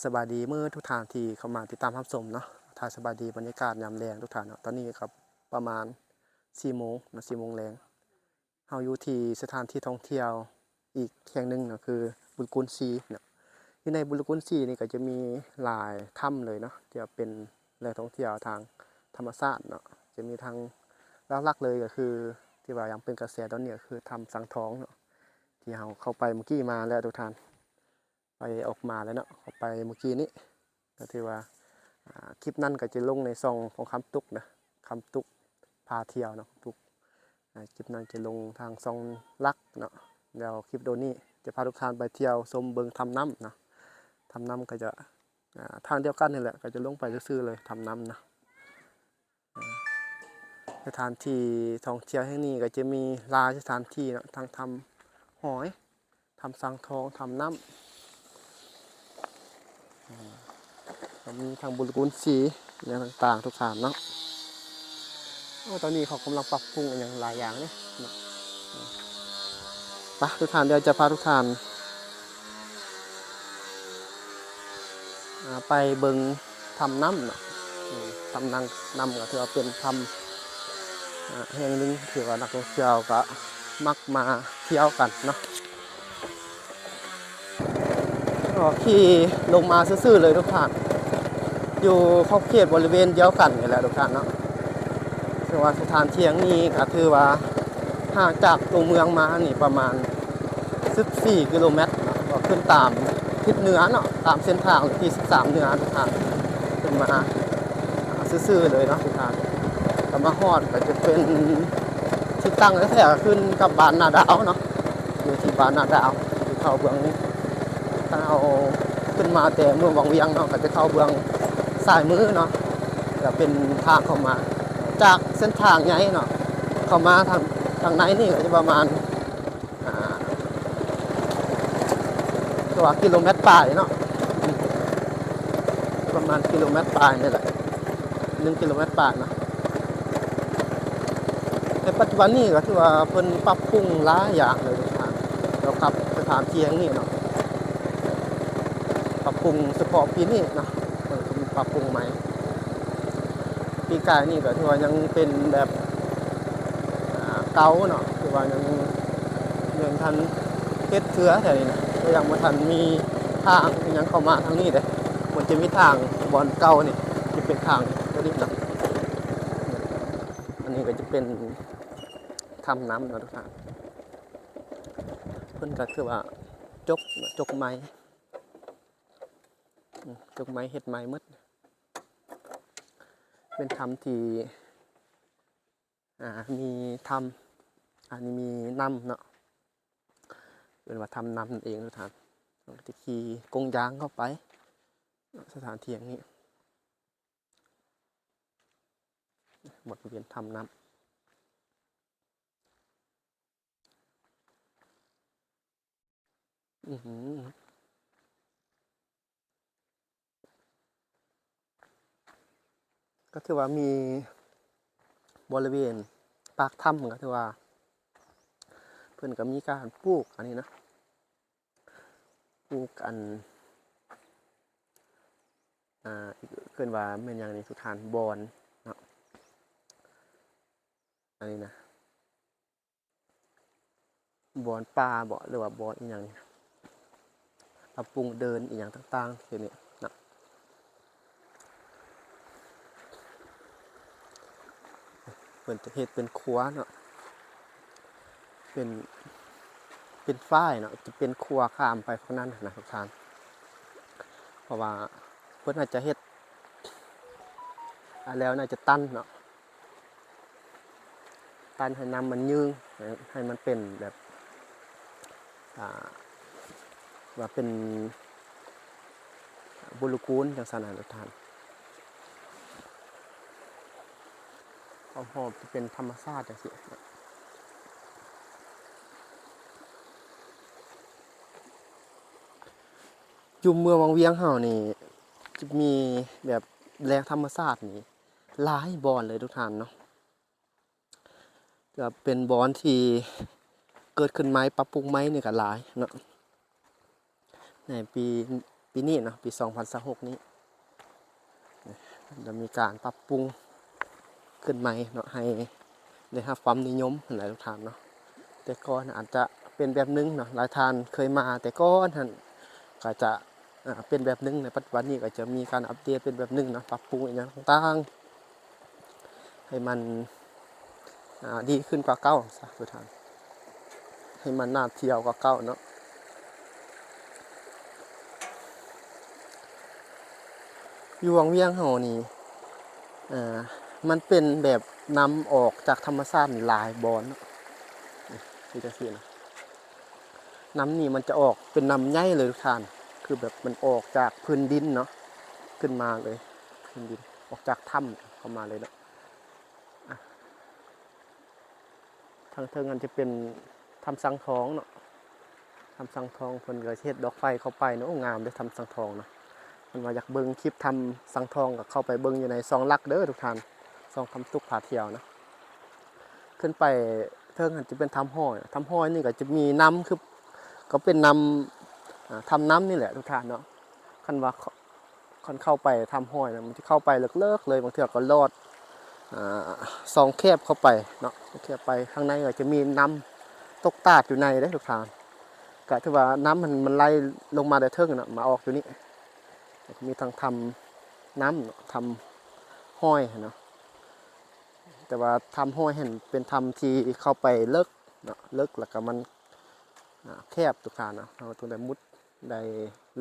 สบายดีเมื่อทุกท่านที่เข้ามาติดตามรับชมเนาะถ่ายสบายดีบรรยากาศยามแรงทุกท่านเนาะตอนนี้ครับประมาณ4 โมงนะ4 โมงแรงเฮาอยู่ที่สถานที่ท่องเที่ยวอีกแห่งหนึ่งเนาะคือบุญกุลซีเนาะที่ในบุญกุลซีนี่ก็จะมีหลายถ้ำเลยเนาะที่เป็นแหล่งท่องเที่ยวทางธรรมชาติเนาะจะมีทางหลักๆเลยก็คือที่ว่ายังเป็นกระแสตอนนี้ก็คือถ้ำสังทองเนาะที่เฮาเข้าไปเมื่อกี้มาแล้วทุกท่านไปออกมาแล้วเนาะเข้าไปเมื่อกี้นี้ก็ถือว่าคลิปนั้นก็จะลงในช่องของคำตุกนะคำตุกพาเที่ยวเนาะตุกคลิปนั้นจะลงทางช่องลักเนาะแล้วคลิปโดนี้จะพาทุกท่านไปเที่ยวชมเบิงทำน้ำนะทำน้ำก็จะทางเดียวกันนี่แหละก็จะลงไปซื่อๆเลยทำน้ำนะสถานที่ท่องเที่ยวแห่งนี้ก็จะมีหลายสถานที่เนาะทางทำหอยทำสังทองทำน้ำมีทางบุญกุลสีอย่างต่างๆทุกฐานเนาะตอนนี้เขากำลังปรับปรุงอย่างหลายอย่างเนี่ยไปทุกฐานเดี๋ยวจะพาทุกฐานไปเบิงทำน้ำเนาะทำน้ำก็ถือว่าเป็นทำแห่งหนึ่งที่ว่านักท่องเที่ยวก็มักมาเที่ยวกันเนาะก็ขี่ลงมาซื่อๆเลยทุกท่านอยู่ขอบเขตบริเวณเดียวกันนี่แหละทุกท่านเนาะถือว่าสถานที่นี้ก็ถือว่าห่างจากตัวเมืองมานี่ประมาณ14 กิโลเมตรก็ขึ้นตามทิศเหนือเนาะตามเส้นทางที่13เหนือทุกท่านขึ้นมาซื่อๆเลยเนาะทุกท่านก็มาฮอดก็จะเป็นที่ตั้งแท้ๆขึ้นกับบ้านนาดาวเนาะอยู่ที่บ้านนาดาวที่เข้าเบื้องนี้ถ้าเอาขึ้นมาแต่เมืองวังเวียงเนาะก็จะเข้าเบื้องซ้ายมือเนาะจะเป็นทางเข้ามาจากเส้นทางใหญ่เนาะเข้ามาทางไหนนี่ก็จะประมาณตัวกิโลเมตรปลายเนาะประมาณกิโลเมตรปลายนี่แหละ1 กิโลเมตรปลายนะในปัจจุบันนี้ก็ถือว่าเพิ่นปรับปรุงหลายอย่างเลยทุกท่านแล้วครับสถานที่แห่งนี้เนาะปรับปรุงเฉพาะปีนี้เนาะปรับปรุงใหม่ปีกายนี่ก็ถือว่ายังเป็นแบบเก่าเนาะถือว่ายังทันเฮ็ดเสือแถวนี้นะก็ยังบ่ทันมีทางยังเข้ามาทางนี้เด้มันจะมีทางบอนเก่านี่ที่เป็นทางตัวนี้เนาะอันนี้ก็จะเป็นทำน้ำเนาะทุกท่านเพิ่นก็คือว่าจกไม้เฮ็ดไม้หมดเป็นทำที่มีทำอันนี้มีน้ำเนาะเป็นว่าทำน้ำนั่นเองทุกท่านจะขี่กงยางเข้าไปสถานที่อย่างนี้บทเรียนทำน้ำก็ถือว่ามีบริเวณปากถ้ำก็ถือว่าเพื่อนก็มีการปลูกอันนี้นะปลูกอันเกินว่าเป็นอย่างนี้ทุกฐานบอนเนาะอันนี้นะบอนปลาบ่หรือว่าบอนอีกอย่างนี้ปรับปรุงเดินอีกอย่างต่างๆทีนี้นะเพื่อนจะเฮ็ดเป็นครัวเนาะเป็นฝ้ายเนาะจะเป็นครัวข้ามไปข้างนั้นนะทุกท่านเพราะว่าเพื่อนอาจจะเฮ็ดแล้วน่าจะตั้นเนาะตั้นให้น้ำมันยืงให้มันเป็นแบบว่าเป็นบุรุกูลจังซั่นน่ะทุกท่านหอมๆจะเป็นธรรมชาติจังซี่อยู่เมืองวังเวียงเฮานี่จะมีแบบแหล่งธรรมชาตินี่หลายบ่อนเลยทุกท่านเนาะก็เป็นบ่อนที่เกิดขึ้นใหม่ปรับปรุงใหม่นี่ก็หลายเนาะในปี ปีนี้เนาะปี2026นี้จะมีการปรับปรุงขึ้นใหม่เนาะให้ได้รับความนิยมหลายทุกท่านเนาะแต่ก่อนอาจจะเป็นแบบนึงเนาะหลายท่านเคยมาแต่ก่อนท่านก็จะเป็นแบบนึงในปัจจุบันนี้ก็จะมีการอัปเดตเป็นแบบนึงเนาะปรับปรุงอย่างต่างๆให้มันดีขึ้นกว่าเก่าซะทุกท่านให้มันน่าเที่ยวกว่าเก่าเนาะอยู่วังเวียงเฮานี่มันเป็นแบบนำออกจากธรรมชาติหลายบอนเนาะนี่จะสินะน้ำนี่มันจะออกเป็นน้ำใหญ่เลยทุกท่านคือแบบมันออกจากพื้นดินเนาะขึ้นมาเลยพื้นดินออกจากถ้ำเข้ามาเลยเนาะทางเทิงมันจะเป็นถ้ำสังทองเนาะถ้ำสังทองเพิ่นก็เฮ็ดดอกไฟเข้าไปเนาะงามเด้อถ้ำสังทองเนาะมันมาอยากเบิ่งคลิปถ้ำสังทองก็เข้าไปเบิ่งอยู่ในซองลักเด้อทุกท่านซองคำตุกผาเที่ยวนะขึ้นไปเทิงมันจะเป็นถ้ำห้อยนี่ก็จะมีน้ำคือก็เป็นน้ำทำน้ำนี่แหละทุกท่านเนาะคันว่าคันเข้าไปทำห้อยนะมันจะเข้าไปเลิกเลยบางเทื่อก็ลอดซองแคบเข้าไปเนาะแคบไปข้างในก็จะมีน้ำตกตาดอยู่ในได้ทุกท่านก็ถือว่าน้ำมันไหลลงมาได้เทิงเนาะมาออกอยู่นี่มีทางทำน้ำทำห้อยเนาะแต่ว่าทำห้อยเห็นเป็นทำที่เข้าไปเลิกเนาะเลิกแล้วก็มันแคบทุกท่านเนาะเราต้องได้มุดได้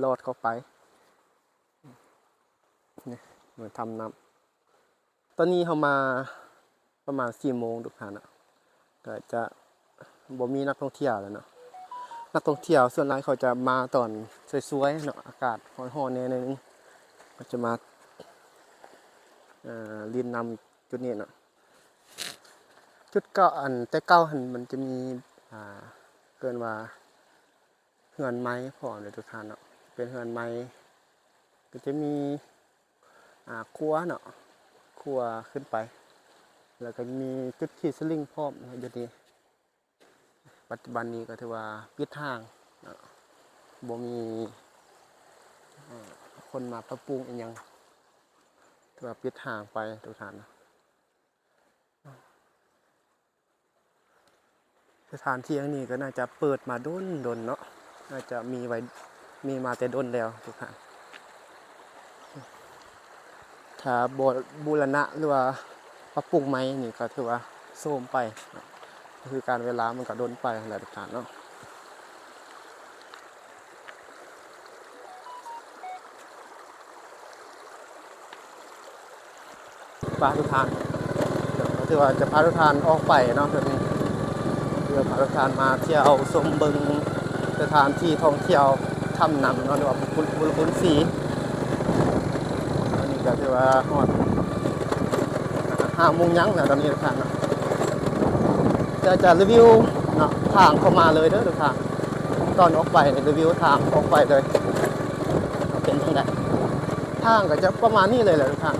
ลอดเข้าไปนี่เหมือนทำน้ำตอนนี้เขามาประมาณ4 โมงทุกท่านเนาะก็จะบ่มีนักท่องเที่ยวแล้วเนาะนักท่องเที่ยวส่วนใหญ่เขาจะมาตอนสวยๆเนาะอากาศร้อนๆนิดนึงก็จะมาลินนำจุดนี้เนาะจุดเก่าแต่เก่ามันจะมีเกินว่าเฮือนไม้พอเลยทุกท่านเนาะเป็นเฮือนไม้ก็จะมีครัวเนาะครัวขึ้นไปแล้วก็มีจุดขีดสลิงพร้อมอยู่ดีปัจจุบันนี้ก็ถือว่าปิดทางบ่มีคนมาปรับปรุงอีกอย่างถือว่าปิดทางไปทุกท่านนะสถานที่อย่างนี้ก็น่าจะเปิดมาดนเนาะน่าจะมีมาแต่ดนแล้วทุกท่านถ้าบูรณะหรือว่าปรับปรุงไหมนี่ก็ถือว่าโทรมไปก็คือการเวลามันก็ดนไปหลายทุกท่านเนาะพาทุกท่านถือว่าจะพาทุกท่านออกไปเนาะเพื่อพาทุกท่านมาเที่ยวชมเบิ่งสถานที่ท่องเที่ยวถ้ำน้ำเนาะหรือว่าบุญศรีอันนี้ก็ถือว่าฮอด5 โมงยังแล้วตอนนี้ทุกท่านเนาะจะรีวิวเนาะทางเข้ามาเลยเด้อทุกท่านตอนออกไปรีวิวทางออกไปเลยเป็นยังไงทางก็จะประมาณนี้เลยแหละทุกท่าน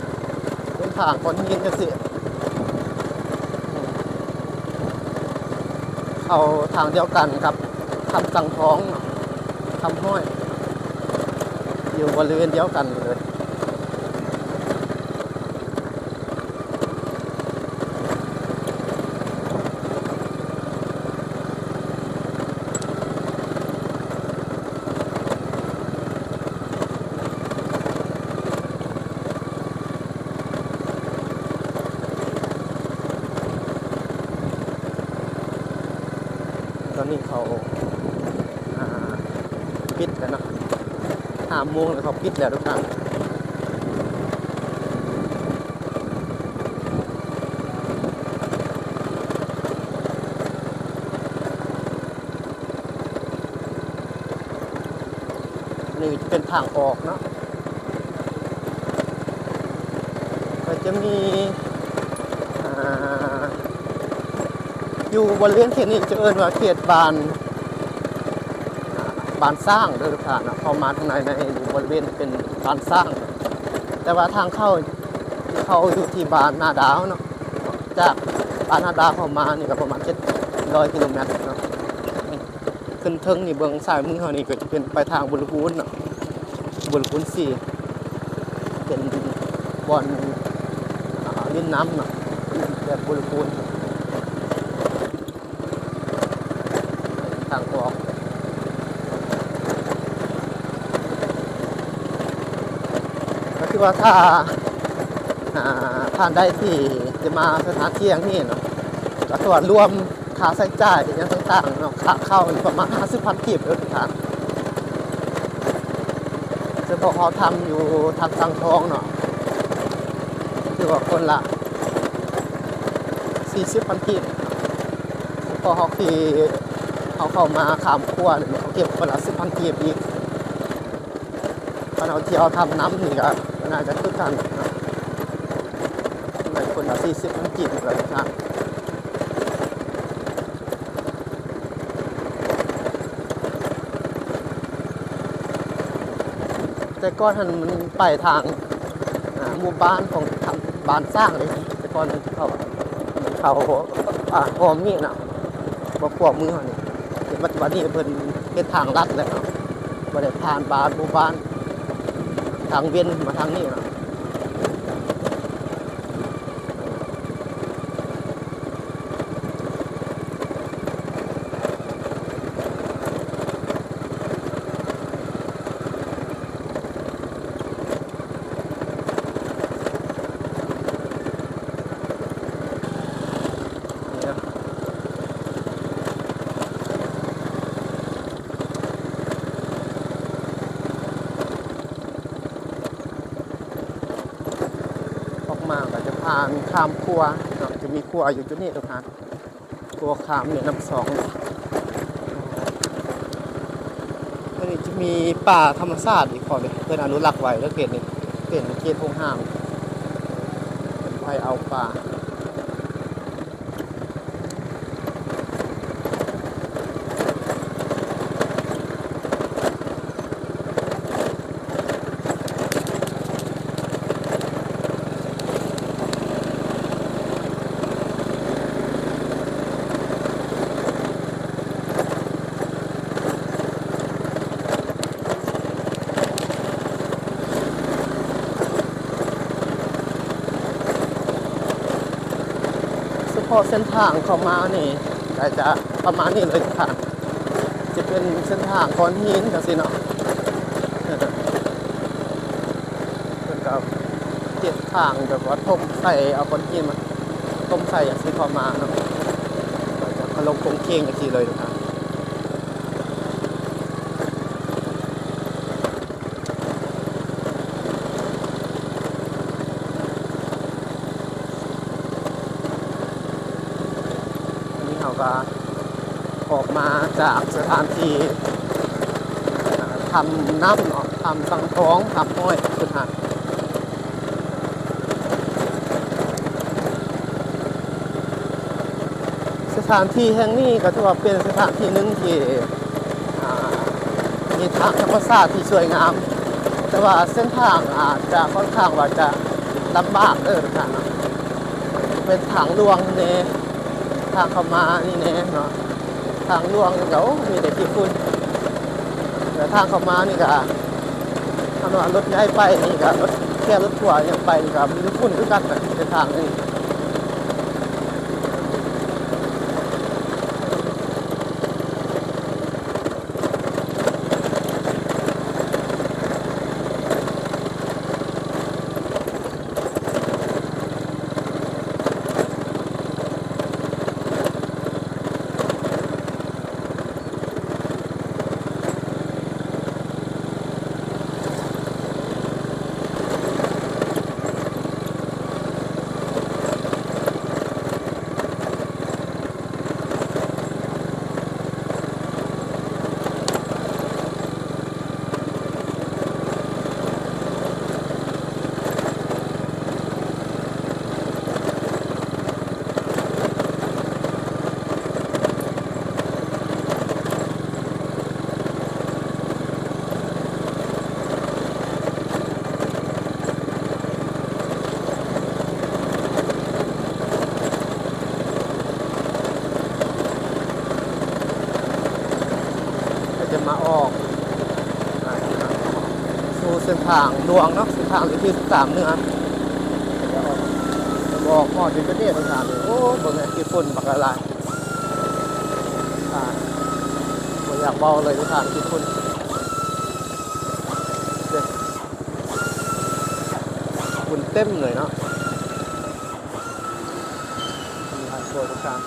เป็นทางคนหินจังซี่เอาทางเดียวกันกับทำสังท้องทำห้อยอยู่บริเวณเดียวกันเลยตอนนี้เขาปิดแล้วนะ5 โมงแล้วเขาปิดแล้วทุกท่านนี่จะเป็นทางออกเนาะก็จะมีอยู่บริเวณเขตนี้จะเอิ้นว่าเขตบ้านสร้างเด้อทุกท่านเข้ามาข้างในบริเวณเป็นบ้านสร้างแต่ว่าทางเข้าอยู่ที่บ้านนาดาวเนาะจากบ้านนาดาวเข้ามานี่ก็ประมาณ700 กิโลเมตรเนาะขึ้นเทิงนี่เบื้องซ้ายมือเฮานี่ก็จะเป็นไปทางบุรีเนาะบุ ลคูน4เป็นบอนลิ้นน้ำเนาะแบบบลคูนทางออกก็คือว่าถ้าท่านได้ที่จะมาสถานที่อย่างนี้เนาะก็ตรวจรวมค่าใช้จ่ายอย่างต่างๆเนาะค่าเข้าประมาณ50,000 กีบเลยทุกท่านจะบอกเขาทำอยู่ทางสังทองเนาะคือว่าคนละ40,000 กีบพอเขาขี่เขาเข้ามาขามขั้วเนี่ยเขาเก็บคนละ10,000 กีบอีกพอเราเที่ยวทำน้ำนี่ก็น่าจะคือกันเนาะคนละ40,000 กีบเลยทุกท่านแต่ก่อนมันไปทางหมู่บ้านของทางบ้านสร้างเลยแต่ก่อนมันเขาหอมนี่นะบ่พวกมือเขานี่แต่ปัจจุบันนี้เพิ่นเป็นทางลัดแล้วเนาะบ่ได้ผ่านบ้านหมู่บ้านทางเวียนมาทางนี้เนาะมาก็จะผ่านข้ามครัวเนาะจะมีครัวอยู่จุดนี้ทุกท่านครัวข้ามเนี่ยน้ำสองก็จะมีป่าธรรมชาติอีกข้อนึงเพื่อนอนุรักษ์ไว้แล้วเขตนี้เป็นเขตห้องห้ามเป็นไฟเอาป่าพอเส้นทางเข้ามานี่ก็จะประมาณนี้เลยค่ะจะเป็นเส้นทางก้อนหินจังซี่เนาะมันก็เจ็ดทางแบบว่าทมใส่เอาก้อนหินมาทมใส่อย่างซี่เข้ามาเนาะก็จะพะลงคงเคงอย่างซี่เลยนะครับก็ออกมาจากสถานที่ทำน้ำทำสังท้องทำห้อยสุดท้ายสถานที่แห่งนี้ก็ถือว่าเป็นสถานที่หนึ่งที่มีทางธรรมชาติที่สวยงามแต่ว่าเส้นทางอาจจะค่อนข้างว่าจะลำบากทุกท่านเป็นทางหลวงเนี่ยทางเข้ามานี่แน่เนาะทางหลวงเดี๋ยวมีแต่ขี้ฝุ่นแต่ทางเข้ามานี่ก็ถนนรถย้ายไปนี่ก็รถแค่รถทัวร์ยังไปนี่ก็มีฝุ่นคือกันในทางนี้ ทางหลวงเนาะเส้นทางที่13เนื้อจะบอกพอดเป็นประเทศทุกท่านเลยโอ้เบิ่งไอ้ที่ฝุ่นบักละลายบ่อยากเบาเลยทุกท่านที่ฝุ่นเด็ดฝุ่นเต็มเลยเนาะนี่ครับโปรทุกท่าน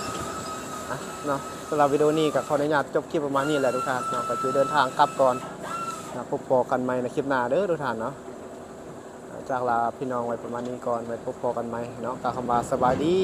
เนาะสำหรับวิดีโอนี้ก็ขออนุญาตจบคลิปประมาณนี้แหละทุกท่านเนาะก็จะเดินทางกลับก่อนนะพบปอกันใหม่ในคลิปหน้าเด้อทุกท่านเนาะจากลาพี่น้องไว้ประมาณนี้ก่อนไว้พบปอกันใหม่เนาะกล่าวคำว่าสบายดี